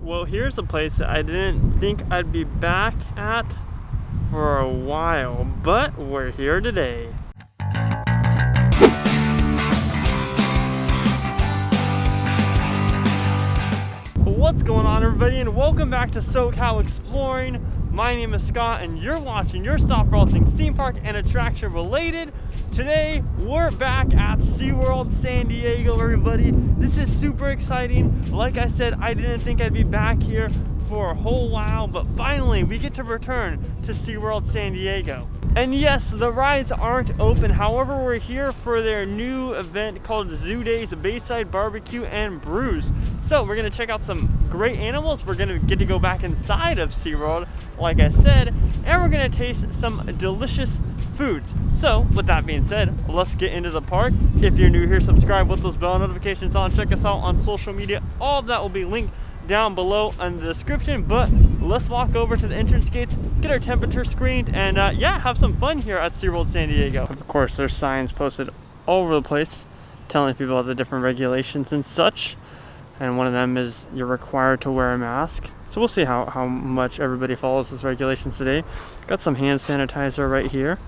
Well, here's a place that I didn't think I'd be back at for a while, but we're here today. What's going on, everybody, and welcome back to SoCal Exploring. My name is Scott, and you're watching your stop for all things theme park and attraction related. Today, we're back at SeaWorld San Diego, everybody. This is super exciting. Like I said, I didn't think I'd be back here for a whole while, but finally we get to return to SeaWorld San Diego. And yes, the rides aren't open. However, we're here for their new event called Zoo Days Bayside BBQ and Brews. So we're gonna check out some great animals. We're gonna get to go back inside of SeaWorld, like I said, and we're gonna taste some delicious foods. So with that being said, let's get into the park. If you're new here, subscribe with those bell notifications on. Check us out on social media. All of that will be linked down below in the description, but let's walk over to the entrance gates, get our temperature screened, and yeah, have some fun here at SeaWorld San Diego. Of course, there's signs posted all over the place telling people about the different regulations and such, and one of them is you're required to wear a mask. So we'll see how much everybody follows those regulations today. Got some hand sanitizer right here,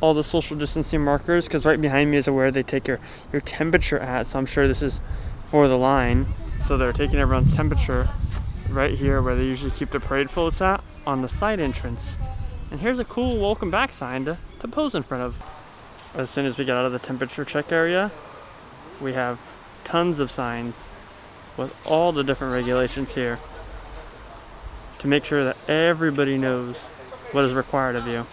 all the social distancing markers, because right behind me is where they take your temperature at, so I'm sure this is for the line. So they're taking everyone's temperature right here where they usually keep the parade floats at on the side entrance. And here's a cool welcome back sign to pose in front of. As soon as we get out of the temperature check area, we have tons of signs with all the different regulations here to make sure that everybody knows what is required of you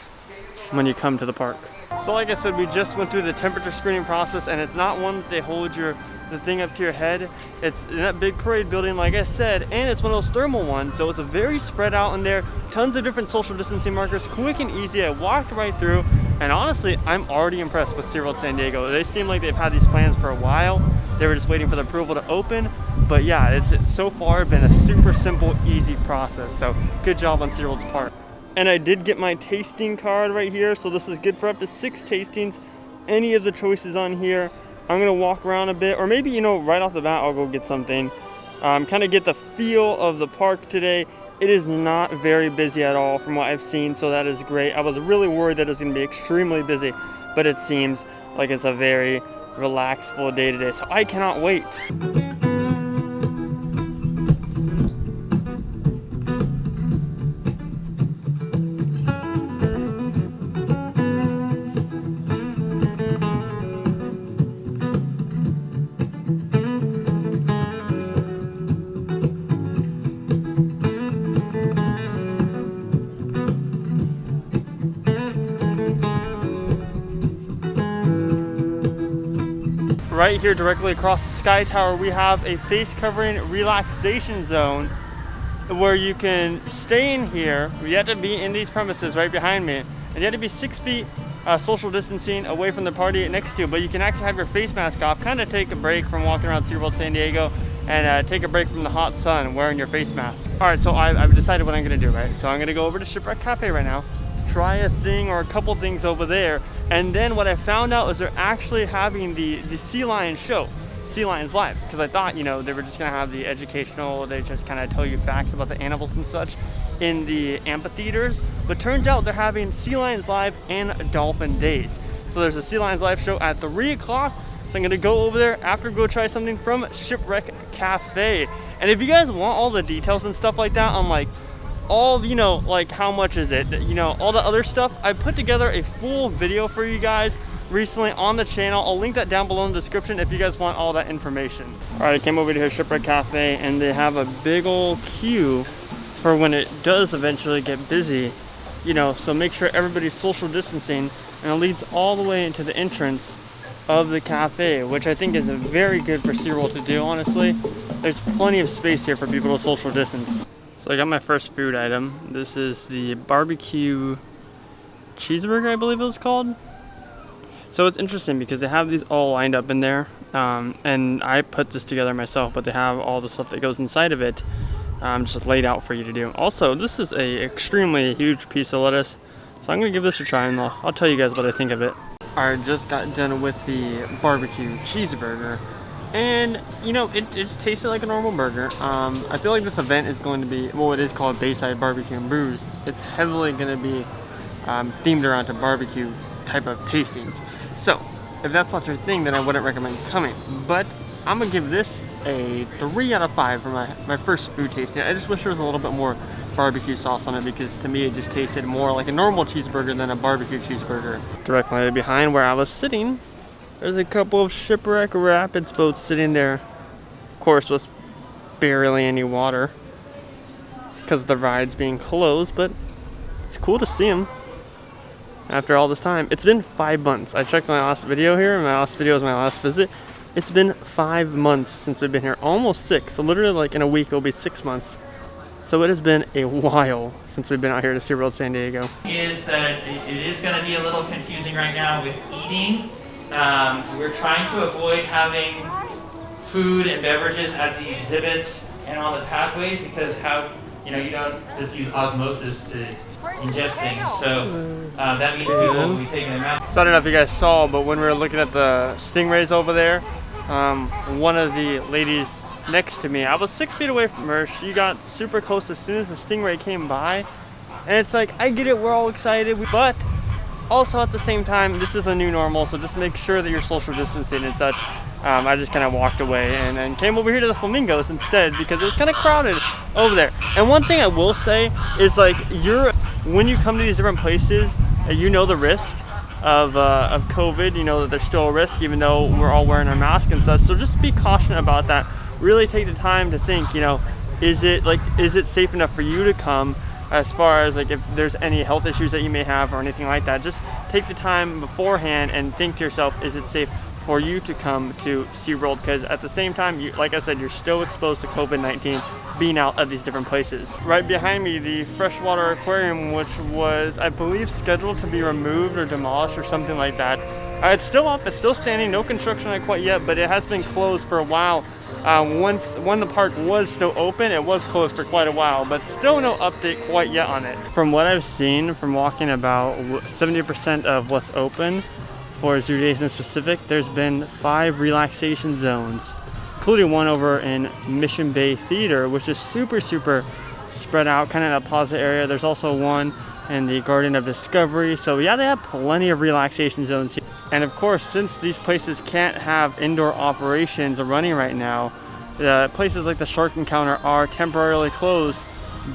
when you come to the park. So like I said, we just went through the temperature screening process, and it's not one that they hold the thing up to your head. It's in that big parade building, like I said, and it's one of those thermal ones, so it's a very spread out in there. Tons of different social distancing markers, quick and easy. I walked right through, and honestly, I'm already impressed with SeaWorld San Diego. They seem like they've had these plans for a while. They were just waiting for the approval to open, but yeah, it's so far been a super simple, easy process. So good job on SeaWorld's part. And I did get my tasting card right here, so this is good for up to 6 tastings. Any of the choices on here. I'm gonna walk around a bit, or maybe, right off the bat, I'll go get something. Kind of get the feel of the park today. It is not very busy at all from what I've seen, so that is great. I was really worried that it was gonna be extremely busy, but it seems like it's a very relaxed full day today, so I cannot wait. Right here directly across the Sky Tower, we have a face covering relaxation zone where you can stay in here. You have to be in these premises right behind me, and you have to be 6 feet social distancing away from the party next to you, but you can actually have your face mask off, kind of take a break from walking around SeaWorld San Diego, and take a break from the hot sun wearing your face mask. All right, so I've decided what I'm gonna do, right? So I'm gonna go over to Shipwreck Cafe right now, try a thing or a couple things over there, and then what I found out is they're actually having the Sea Lion show, Sea Lions Live, because I thought, they were just gonna have the educational, they just kind of tell you facts about the animals and such in the amphitheaters, but turns out they're having Sea Lions Live and Dolphin Days. So there's a Sea Lions Live show at 3 o'clock, so I'm gonna go over there after, go try something from Shipwreck Cafe. And if you guys want all the details and stuff like that on all, like how much is it, all the other stuff, I put together a full video for you guys recently on the channel. I'll link that down below in the description if you guys want all that information. All right, I came over to here, Shipwreck Cafe, and they have a big old queue for when it does eventually get busy, so make sure everybody's social distancing, and it leads all the way into the entrance of the cafe, which I think is very good for SeaWorld to do, honestly. There's plenty of space here for people to social distance. So I got my first food item. This is the barbecue cheeseburger, I believe it was called. So it's interesting because they have these all lined up in there, and I put this together myself, but they have all the stuff that goes inside of it just laid out for you to do. Also, this is a extremely huge piece of lettuce, so I'm gonna give this a try, and I'll tell you guys what I think of it. I just got done with the barbecue cheeseburger, And you know, it just tasted like a normal burger. I feel like this event is going to be, well, it is called Bayside BBQ Brews. It's heavily going to be themed around to barbecue type of tastings. So if that's not your thing, then I wouldn't recommend coming. But I'm gonna give this a 3 out of 5 for my first food tasting. I just wish there was a little bit more barbecue sauce on it, because to me it just tasted more like a normal cheeseburger than a barbecue cheeseburger. Directly behind where I was sitting, there's a couple of Shipwreck Rapids boats sitting there. Of course, with barely any water because of the rides being closed, but it's cool to see them after all this time. It's been 5 months. I checked my last video here, and my last video was my last visit. It's been 5 months since we've been here, almost 6. So literally, like in a week, it'll be 6 months. So it has been a while since we've been out here to SeaWorld San Diego. Is that it is going to be a little confusing right now with eating. We're trying to avoid having food and beverages at the exhibits and on the pathways, because you don't just use osmosis to ingest things. So that means people will be taking them out. So I don't know if you guys saw, but when we were looking at the stingrays over there, one of the ladies next to me, I was 6 feet away from her. She got super close as soon as the stingray came by. And it's like, I get it, we're all excited, but also at the same time, this is a new normal, so just make sure that you're social distancing and such. I just kind of walked away and came over here to the flamingos instead, because it was kind of crowded over there. And one thing I will say is, like, when you come to these different places, you know the risk of COVID. You know that there's still a risk, even though we're all wearing our masks and such. So just be cautious about that. Really take the time to think, you know, is it safe enough for you to come? As far as like if there's any health issues that you may have or anything like that, just take the time beforehand and think to yourself, is it safe for you to come to SeaWorld? Because at the same time, like I said, you're still exposed to COVID-19 being out at these different places. Right behind me, the freshwater aquarium, which was, I believe, scheduled to be removed or demolished or something like that. It's still up, it's still standing, no construction on it quite yet, but it has been closed for a while. When the park was still open, it was closed for quite a while, but still no update quite yet on it. From what I've seen, from walking about 70% of what's open for Zoo Days in specific, there's been 5 relaxation zones, including one over in Mission Bay Theater, which is super spread out, kind of in a plaza area. There's also one in the Garden of Discovery. So yeah, they have plenty of relaxation zones here. And of course, since these places can't have indoor operations running right now, the places like the Shark Encounter are temporarily closed,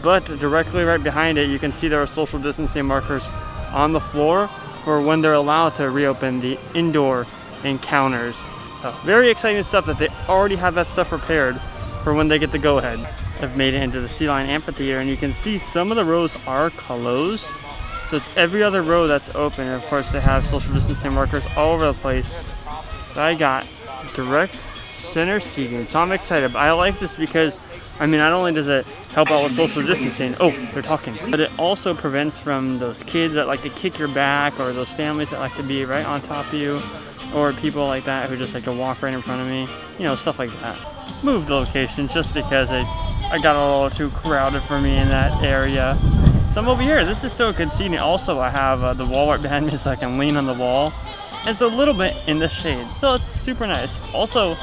but directly right behind it, you can see there are social distancing markers on the floor for when they're allowed to reopen the indoor encounters. So very exciting stuff that they already have that stuff prepared for when they get the go-ahead. I've made it into the Sea Lion Amphitheater, and you can see some of the rows are closed. So it's every other row that's open. And of course, they have social distancing markers all over the place. But I got direct center seating, so I'm excited. But I like this because, I mean, not only does it help out with social distancing, oh, they're talking, but it also prevents from those kids that like to kick your back, or those families that like to be right on top of you, or people like that who just like to walk right in front of me, you know, stuff like that. Moved locations just because I got a little too crowded for me in that area. So I'm over here. This is still good seating. Also, I have the wall right behind me so I can lean on the wall. And it's a little bit in the shade, so it's super nice. Also,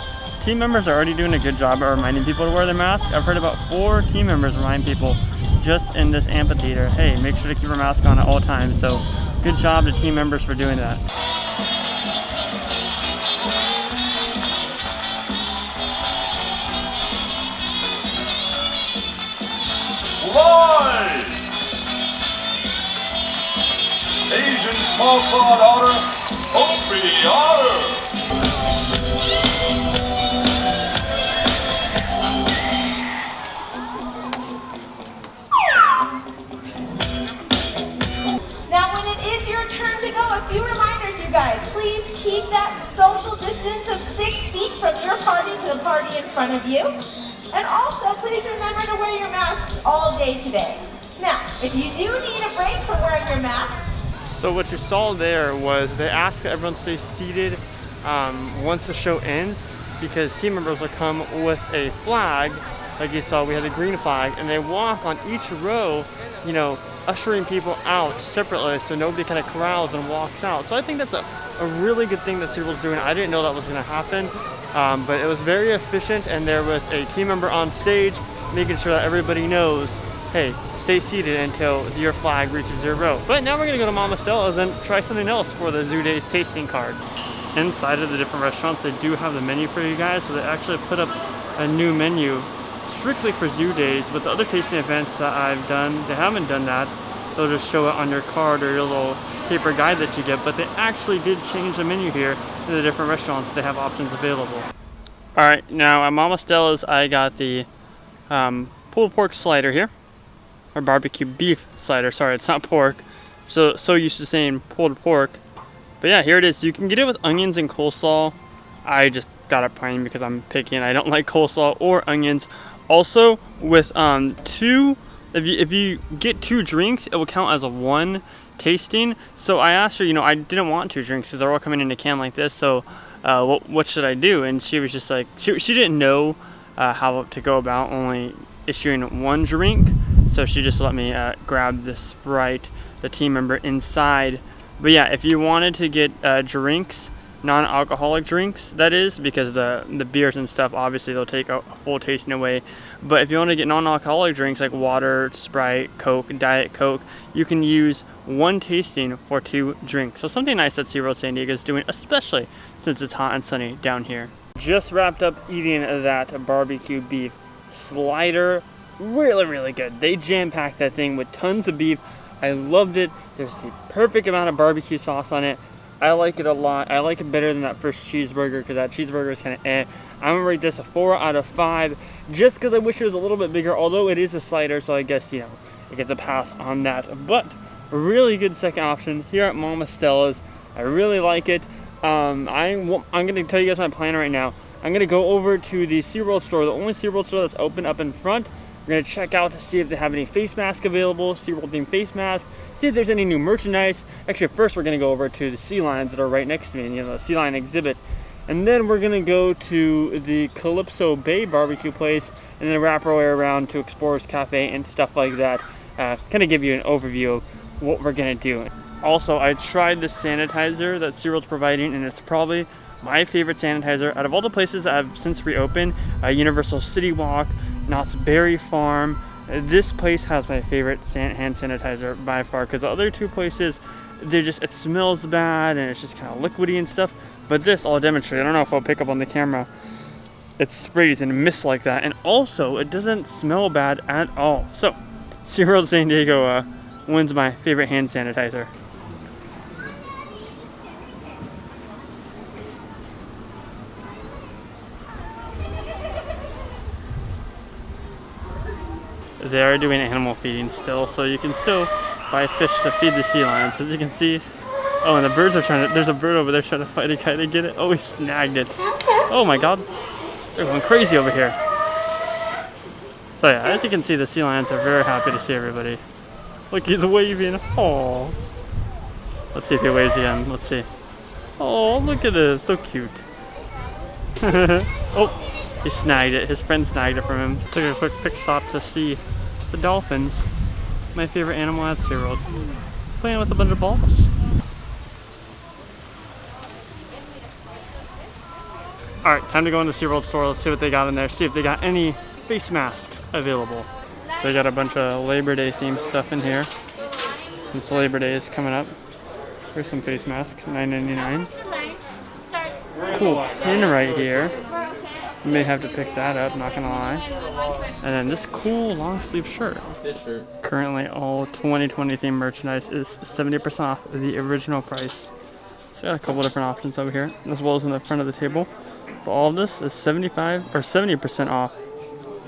team members are already doing a good job at reminding people to wear their mask. I've heard about 4 team members remind people just in this amphitheater, hey, make sure to keep your mask on at all times. So good job to team members for doing that. Live! Asian small-clawed otter, Opie Otter! Now when it is your turn to go, a few reminders, you guys. Please keep that social distance of 6 feet from your party to the party in front of you. And also, please remember to wear your masks all day today. Now, if you do need a break from wearing your mask. So what you saw there was they asked that everyone stay seated once the show ends, because team members will come with a flag, like you saw, we had the green flag, and they walk on each row, you know, ushering people out separately so nobody kind of crowds and walks out. So I think that's a a really good thing that SeaWorld's doing. I didn't know that was going to happen, but it was very efficient, and there was a team member on stage making sure that everybody knows, hey, stay seated until your flag reaches your row. But now we're going to go to Mama Stella's and try something else for the Zoo Days tasting card. Inside of the different restaurants, they do have the menu for you guys, so they actually put up a new menu strictly for Zoo Days. But the other tasting events that I've done, they haven't done that. They'll just show it on your card or your little paper guide that you get, but they actually did change the menu here in the different restaurants. They have options available. All right, now at Mama Stella's, I got the pulled pork slider here, or barbecue beef slider. Sorry, it's not pork. So used to saying pulled pork. But yeah, here it is. You can get it with onions and coleslaw. I just got it plain because I'm picky and I don't like coleslaw or onions. Also, with if you get 2 drinks, it will count as a 1 tasting. So I asked her, I didn't want 2 drinks because they're all coming in a can like this. So what should I do? And she was just like, she didn't know how to go about only issuing 1 drink. So she just let me grab the Sprite, the team member inside. But yeah, if you wanted to get drinks, non-alcoholic drinks, that is, because the beers and stuff, obviously they'll take a full tasting away. But if you want to get non-alcoholic drinks like water, Sprite, Coke, Diet Coke, you can use 1 tasting for 2 drinks. So something nice that SeaWorld San Diego is doing, especially since it's hot and sunny down here. Just wrapped up eating that barbecue beef slider. Really, really good. They jam-packed that thing with tons of beef. I loved it. There's the perfect amount of barbecue sauce on it. I like it a lot. I like it better than that first cheeseburger because that cheeseburger is kind of eh. I'm gonna rate this a 4 out of 5 just because I wish it was a little bit bigger, although it is a slider, so I guess, it gets a pass on that. But a really good second option here at Mama Stella's. I really like it. I'm gonna tell you guys my plan right now. I'm gonna go over to the SeaWorld store, the only SeaWorld store that's open up in front. We're going to check out to see if they have any face masks available, SeaWorld themed face masks, see if there's any new merchandise. Actually, first we're going to go over to the sea lions that are right next to me, the sea lion exhibit. And then we're going to go to the Calypso Bay barbecue place and then wrap our way around to Explorers Cafe and stuff like that. Kind of give you an overview of what we're going to do. Also, I tried the sanitizer that SeaWorld's providing, and it's probably my favorite sanitizer out of all the places that have since reopened. Universal City Walk, Knott's Berry Farm. This place has my favorite hand sanitizer by far, because the other 2 places, it smells bad and it's just kind of liquidy and stuff. But this, I'll demonstrate. I don't know if I'll pick up on the camera. It sprays and mists like that, and also it doesn't smell bad at all. So, SeaWorld San Diego wins my favorite hand sanitizer. They are doing animal feeding still, so you can still buy fish to feed the sea lions. As you can see, oh, and the birds are there's a bird over there trying to fight a guy to get it. Oh, he snagged it. Oh my god, they're going crazy over here. So yeah, as you can see, the sea lions are very happy to see everybody. Look, he's waving. Oh, let's see if he waves again. Let's see. Oh, look at him, so cute. Oh, he snagged it. His friend snagged it from him. Took a quick pic stop to see the dolphins. My favorite animal at SeaWorld. Playing with a bunch of balls. Alright, time to go in the SeaWorld store. Let's see what they got in there. See if they got any face mask available. They got a bunch of Labor Day themed stuff in here. Since Labor Day is coming up. Here's some face masks, $9.99. Cool pin right here. You may have to pick that up, not gonna lie. And then this cool long sleeve shirt. This shirt. Currently all 2020 themed merchandise is 70% off the original price. So got a couple different options over here, as well as in the front of the table. But all of this is 70% off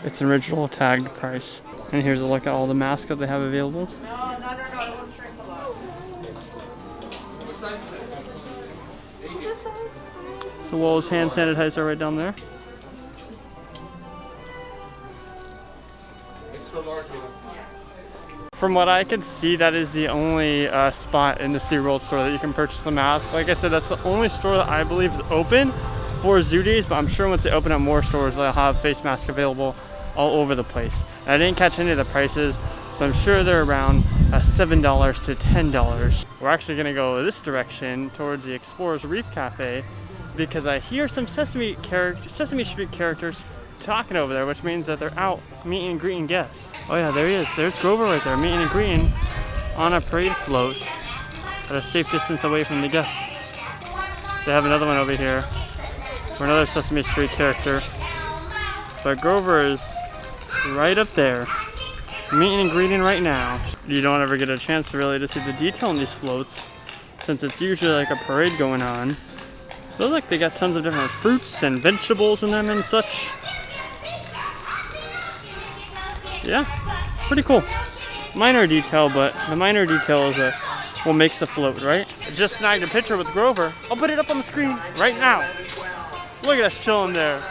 its original tagged price. And here's a look at all the masks that they have available. No, it won't shrink a lot. So well as hand sanitizer right down there. From what I can see, that is the only spot in the SeaWorld store that you can purchase the mask. Like I said, that's the only store that I believe is open for Zoo Days, but I'm sure once they open up more stores, they'll have face masks available all over the place. And I didn't catch any of the prices. but I'm sure they're around $7 to $10. We're actually gonna go this direction towards the Explorers Reef Cafe because I hear some Sesame Street characters talking over there, which means that they're out meeting and greeting guests. Oh yeah, there he is. There's Grover right there, meeting and greeting on a parade float at a safe distance away from the guests. They have another one over here for another Sesame Street character. But Grover is right up there, meeting and greeting right now. You don't ever get a chance to really see the detail in these floats since it's usually like a parade going on. Looks like they got tons of different fruits and vegetables in them and such. Yeah, pretty cool. Minor detail, but the minor detail is what makes the float, right? I just snagged a picture with Grover. I'll put it up on the screen right now. Look at us chilling there.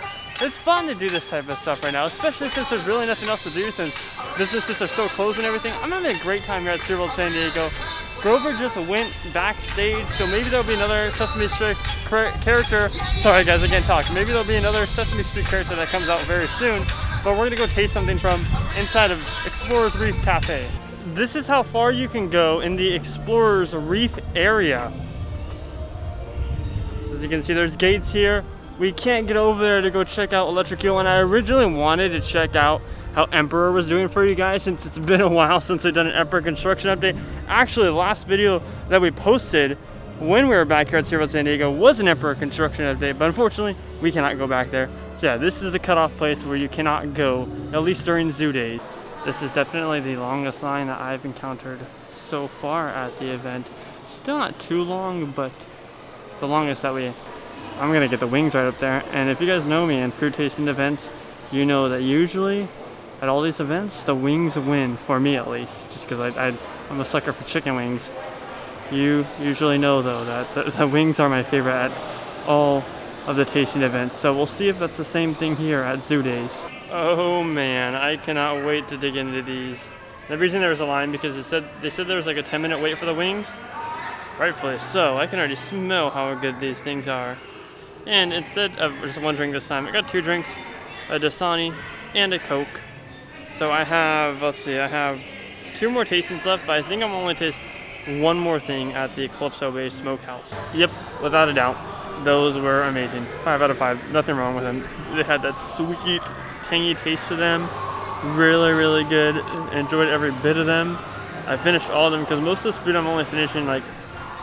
It's fun to do this type of stuff right now, especially since there's really nothing else to do since businesses are still closed and everything. I'm having a great time here at SeaWorld San Diego. Grover just went backstage, so maybe there'll be another Sesame Street character. Sorry guys, I can't talk. Maybe there'll be another Sesame Street character that comes out very soon, but we're gonna go taste something from inside of Explorers Reef Cafe. This is how far you can go in the Explorers Reef area. So as you can see, there's gates here. We can't get over there to go check out Electric Eel, and I originally wanted to check out how Emperor was doing for you guys since it's been a while since we've done an Emperor construction update. Actually, the last video that we posted when we were back here at SeaWorld San Diego was an Emperor construction update, but unfortunately, we cannot go back there. So yeah, this is the cutoff place where you cannot go, at least during zoo days. This is definitely the longest line that I've encountered so far at the event. Still not too long, but the longest that I'm gonna get the wings right up there. And if you guys know me in food tasting events, you know that usually at all these events, the wings win, for me at least, just because I'm a sucker for chicken wings. You usually know though that the wings are my favorite at all of the tasting events. So we'll see if that's the same thing here at Zoo Days. Oh man, I cannot wait to dig into these. The reason there was a line because they said there was like a 10-minute wait for the wings. Rightfully so. I can already smell how good these things are. And instead of just one drink this time, I got 2 drinks, a Dasani and a Coke. So I have 2 more tastings left, but I think I'm only taste one more thing at the Calypso Smokehouse. Yep, without a doubt, those were amazing. 5 out of 5, nothing wrong with them. They had that sweet, tangy taste to them. Really, really good. Enjoyed every bit of them. I finished all of them because most of this food I'm only finishing like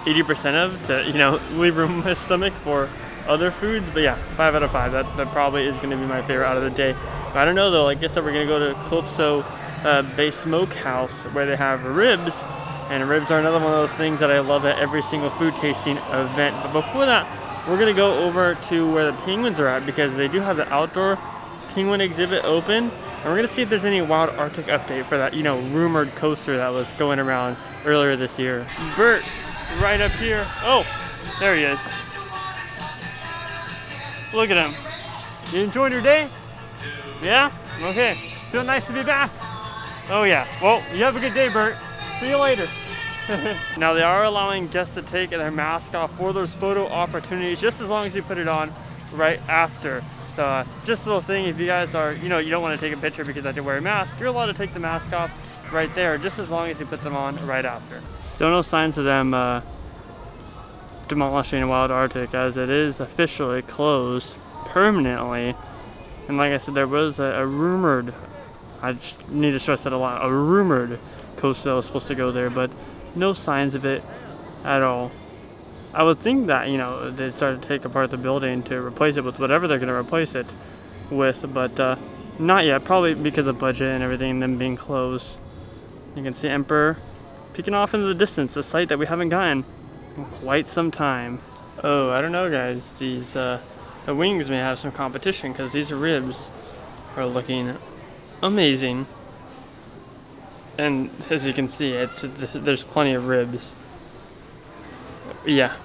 80% of to, leave room in my stomach for other foods. But yeah, 5 out of 5. That probably is going to be my favorite out of the day. But I don't know though. I guess that we're going to go to Calypso Smokehouse where they have ribs. And ribs are another one of those things that I love at every single food tasting event. But before that, we're going to go over to where the penguins are at because they do have the outdoor penguin exhibit open. And we're going to see if there's any wild Arctic update for that, rumored coaster that was going around earlier this year. Bert, right up here. Oh, there he is. Look at him. You enjoyed your day? Yeah? Okay. Feel nice to be back? Oh yeah. Well, you have a good day, Bert. See you later. Now they are allowing guests to take their mask off for those photo opportunities just as long as you put it on right after. So just a little thing, if you guys are, you don't want to take a picture because I have to wear a mask, you're allowed to take the mask off right there just as long as you put them on right after. Still no signs of them demolishing Wild Arctic as it is officially closed permanently. And like I said, there was a rumored, I just need to stress that a lot, a rumored coaster that was supposed to go there, but no signs of it at all. I would think that, they started to take apart the building to replace it with whatever they're going to replace it with, but not yet, probably because of budget and everything, them being closed. You can see Emperor peeking off into the distance, a sight that we haven't gotten in quite some time. Oh, I don't know guys, these, the wings may have some competition because these ribs are looking amazing. And as you can see, there's plenty of ribs. Yeah,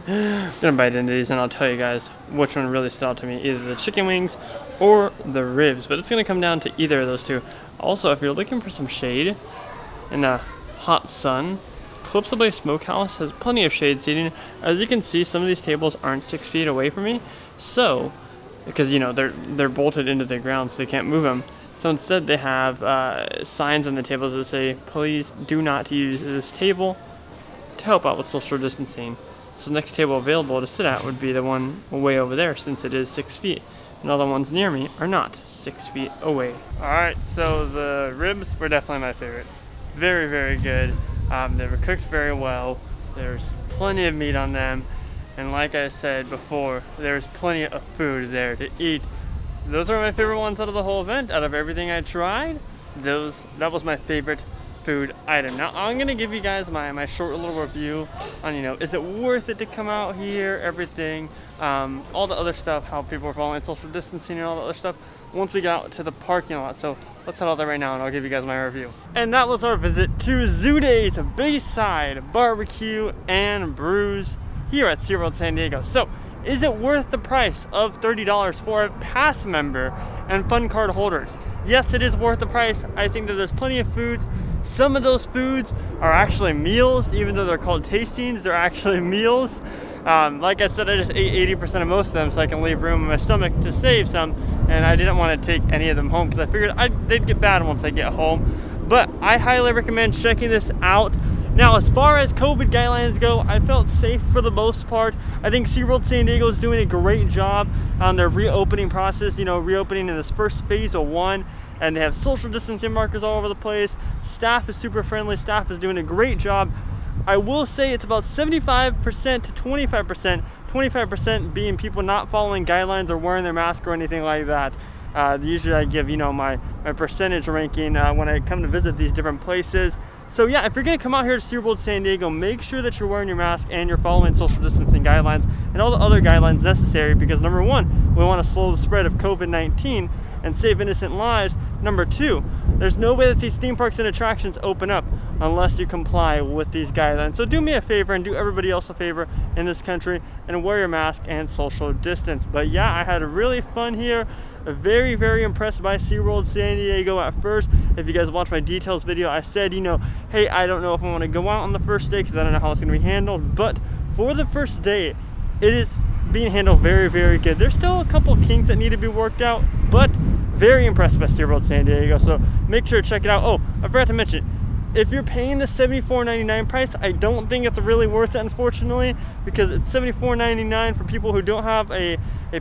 I'm gonna bite into these and I'll tell you guys which one really stood out to me, either the chicken wings or the ribs, but it's gonna come down to either of those two. Also, if you're looking for some shade in the hot sun, Calypso Smokehouse has plenty of shade seating. As you can see, some of these tables aren't 6 feet away from me, so because they're bolted into the ground so they can't move them. So instead they have signs on the tables that say, please do not use this table to help out with social distancing. So the next table available to sit at would be the one way over there, since it is 6 feet. And all the ones near me are not 6 feet away. Alright, so the ribs were definitely my favorite. Very, very good. They were cooked very well. There's plenty of meat on them. And like I said before, there's plenty of food there to eat. Those are my favorite ones out of the whole event. Out of everything I tried, that was my favorite food item. Now I'm gonna give you guys my short little review on, is it worth it to come out here, everything, all the other stuff, how people are following social distancing and all the other stuff once we get out to the parking lot. So let's head out there right now and I'll give you guys my review. And that was our visit to Zoo Days Bayside BBQ and Brews here at SeaWorld San Diego. So is it worth the price of $30 for a pass member and fun card holders? Yes, it is worth the price. I think that there's plenty of foods. Some of those foods are actually meals, even though they're called tastings, they're actually meals. Like I said, I just ate 80% of most of them so I can leave room in my stomach to save some, and I didn't want to take any of them home because I figured they'd get bad once I get home. But I highly recommend checking this out. Now, as far as COVID guidelines go, I felt safe for the most part. I think SeaWorld San Diego is doing a great job on their reopening process, reopening in this first phase of 1, and they have social distancing markers all over the place. Staff is super friendly. Staff is doing a great job. I will say it's about 75% to 25%, 25% being people not following guidelines or wearing their mask or anything like that. Usually I give, my percentage ranking when I come to visit these different places. So yeah, if you're gonna come out here to SeaWorld San Diego, make sure that you're wearing your mask and you're following social distancing guidelines and all the other guidelines necessary, because number 1, we wanna slow the spread of COVID-19 and save innocent lives. Number 2, there's no way that these theme parks and attractions open up unless you comply with these guidelines. So do me a favor and do everybody else a favor in this country and wear your mask and social distance. But yeah, I had really fun here. Very, very impressed by SeaWorld San Diego at first. If you guys watched my details video, I said, hey, I don't know if I want to go out on the first day because I don't know how it's going to be handled. But for the first day, it is being handled very, very good. There's still a couple kinks that need to be worked out, but very impressed by SeaWorld San Diego. So make sure to check it out. Oh, I forgot to mention, if you're paying the $74.99 price, I don't think it's really worth it, unfortunately, because it's $74.99 for people who don't have a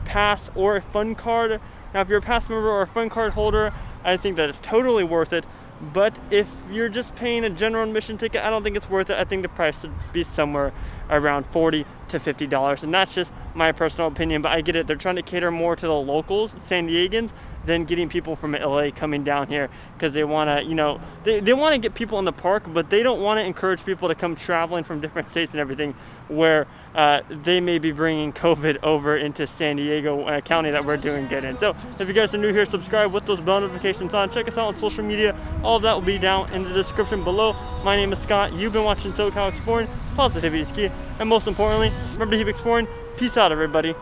pass or a fun card. Now, if you're a pass member or a fun card holder, I think that it's totally worth it. But if you're just paying a general admission ticket, I don't think it's worth it. I think the price should be somewhere around $40 to $50. And that's just my personal opinion, but I get it. They're trying to cater more to the locals, San Diegans, than getting people from LA coming down here, because they want to, they want to get people in the park, but they don't want to encourage people to come traveling from different states and everything where they may be bringing COVID over into San Diego, a county that we're doing good in. So if you guys are new here, subscribe with those bell notifications on. Check us out on social media. All of that will be down in the description below. My name is Scott. You've been watching SoCal Exploring. Positivity is key. And most importantly, remember to keep exploring. Peace out, everybody.